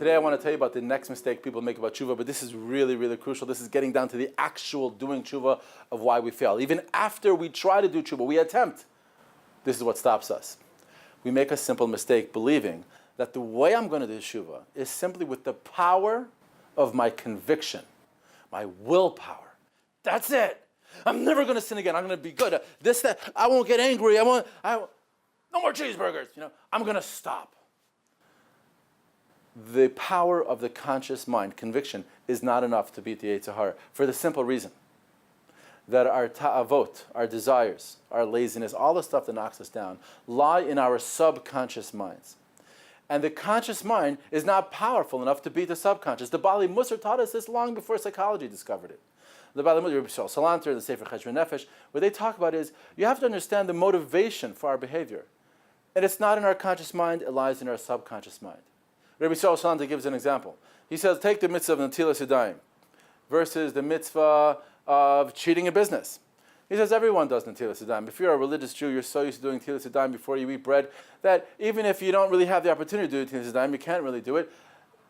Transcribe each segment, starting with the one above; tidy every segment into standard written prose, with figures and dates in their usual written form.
Today I want to tell you about the next mistake people make about tshuva, but this is really, really crucial. This is getting down to the actual doing tshuva of why we fail. Even after we try to do tshuva, we attempt. This is what stops us. We make a simple mistake believing that the way I'm going to do tshuva is simply with the power of my conviction, my willpower. That's it. I'm never going to sin again. I'm going to be good. This, that. I won't get angry. No more cheeseburgers. I'm going to stop. The power of the conscious mind, conviction, is not enough to beat the Yetzer Hara for the simple reason that our ta'avot, our desires, our laziness, all the stuff that knocks us down, lie in our subconscious minds. And the conscious mind is not powerful enough to beat the subconscious. The Bali Musar taught us this long before psychology discovered it. The Bali Musar, Salanter, the Sefer Cheshbon Nefesh, what they talk about is you have to understand the motivation for our behavior. And it's not in our conscious mind, it lies in our subconscious mind. Rabbi Yisrael Salanter gives an example. He says, take the mitzvah of Netilas Yadayim versus the mitzvah of cheating in business. He says everyone does Netilas Yadayim. If you're a religious Jew, you're so used to doing Netilas Yadayim before you eat bread that even if you don't really have the opportunity to do Netilas Yadayim, you can't really do it.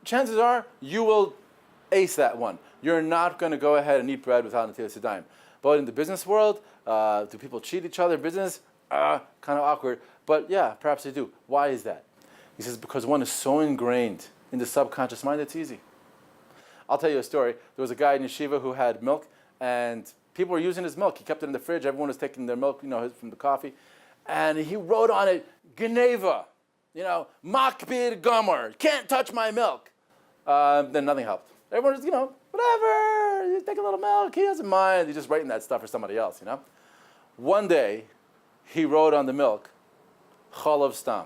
Chances are you will ace that one. You're not going to go ahead and eat bread without Netilas Yadayim. But in the business world, do people cheat each other in business? Kind of awkward. But yeah, perhaps they do. Why is that? He says, because one is so ingrained in the subconscious mind, it's easy. I'll tell you a story. There was a guy in yeshiva who had milk, and people were using his milk. He kept it in the fridge. Everyone was taking their milk, from the coffee. And he wrote on it, Geneva, Makbid Gomer, can't touch my milk. Then nothing helped. Everyone was, whatever, you take a little milk, he doesn't mind. He's just writing that stuff for somebody else, One day, he wrote on the milk, Chalav Stam,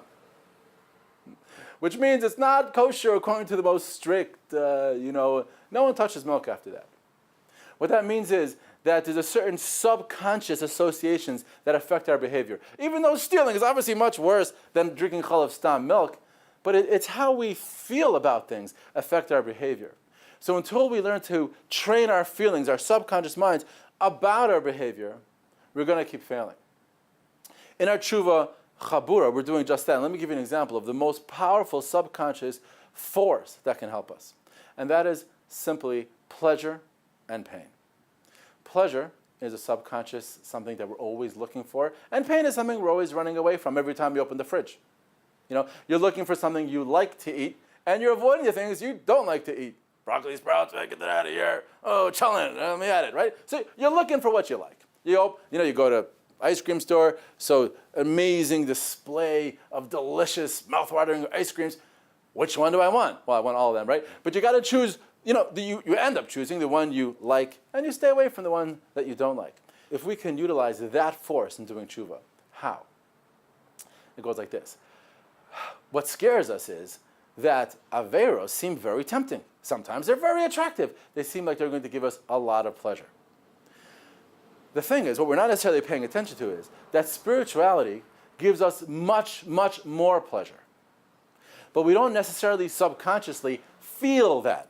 which means it's not kosher according to the most strict, no one touches milk after that. What that means is that there's a certain subconscious associations that affect our behavior. Even though stealing is obviously much worse than drinking Chalav Stam milk, but it's how we feel about things affect our behavior. So until we learn to train our feelings, our subconscious minds about our behavior, we're going to keep failing. In our tshuva Chabura, we're doing just that. And let me give you an example of the most powerful subconscious force that can help us. And that is simply pleasure and pain. Pleasure is a subconscious, something that we're always looking for. And pain is something we're always running away from every time you open the fridge. You're looking for something you like to eat, and you're avoiding the things you don't like to eat. Broccoli sprouts, get that out of here. Oh, challah, let me at it, right? So you're looking for what you like. You go to ice cream store, so amazing display of delicious, mouth-watering ice creams. Which one do I want? Well, I want all of them, right? But you got to choose, you end up choosing the one you like, and you stay away from the one that you don't like. If we can utilize that force in doing tshuva, how? It goes like this. What scares us is that averos seem very tempting. Sometimes they're very attractive. They seem like they're going to give us a lot of pleasure. The thing is, what we're not necessarily paying attention to is that spirituality gives us much, much more pleasure. But we don't necessarily subconsciously feel that.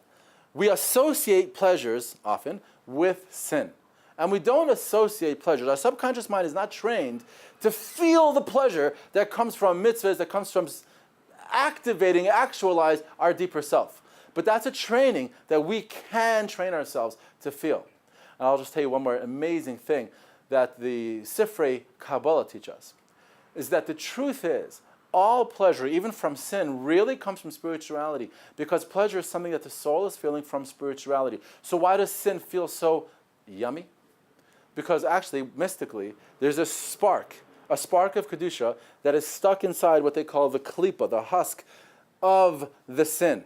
We associate pleasures often with sin. And we don't associate pleasures. Our subconscious mind is not trained to feel the pleasure that comes from mitzvahs, that comes from activating, actualize our deeper self. But that's a training that we can train ourselves to feel. And I'll just tell you one more amazing thing that the Sifrei Kabbalah teach us, is that the truth is, all pleasure, even from sin, really comes from spirituality, because pleasure is something that the soul is feeling from spirituality. So why does sin feel so yummy? Because actually, mystically, there's a spark of Kedusha that is stuck inside what they call the klipa, the husk of the sin.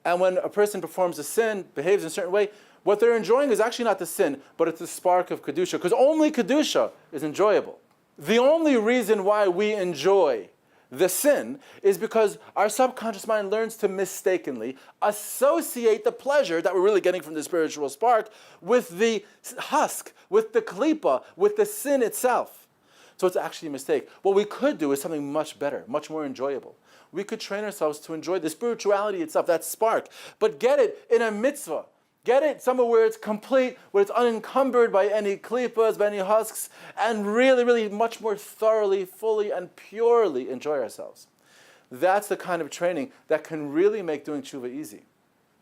And when a person performs a sin, behaves in a certain way, what they're enjoying is actually not the sin, but it's the spark of Kedusha, because only Kedusha is enjoyable. The only reason why we enjoy the sin is because our subconscious mind learns to mistakenly associate the pleasure that we're really getting from the spiritual spark with the husk, with the klipa, with the sin itself. So it's actually a mistake. What we could do is something much better, much more enjoyable. We could train ourselves to enjoy the spirituality itself, that spark, but get it in a mitzvah. Get it somewhere where it's complete, where it's unencumbered by any klipas, by any husks, and really, really much more thoroughly, fully, and purely enjoy ourselves. That's the kind of training that can really make doing tshuva easy.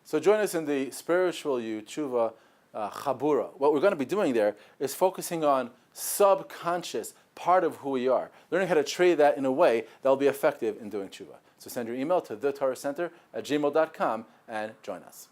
So join us in the Spiritual You Tshuva Chabura. What we're going to be doing there is focusing on subconscious part of who we are, learning how to trade that in a way that will be effective in doing tshuva. So send your email to thetorahcenter@gmail.com and join us.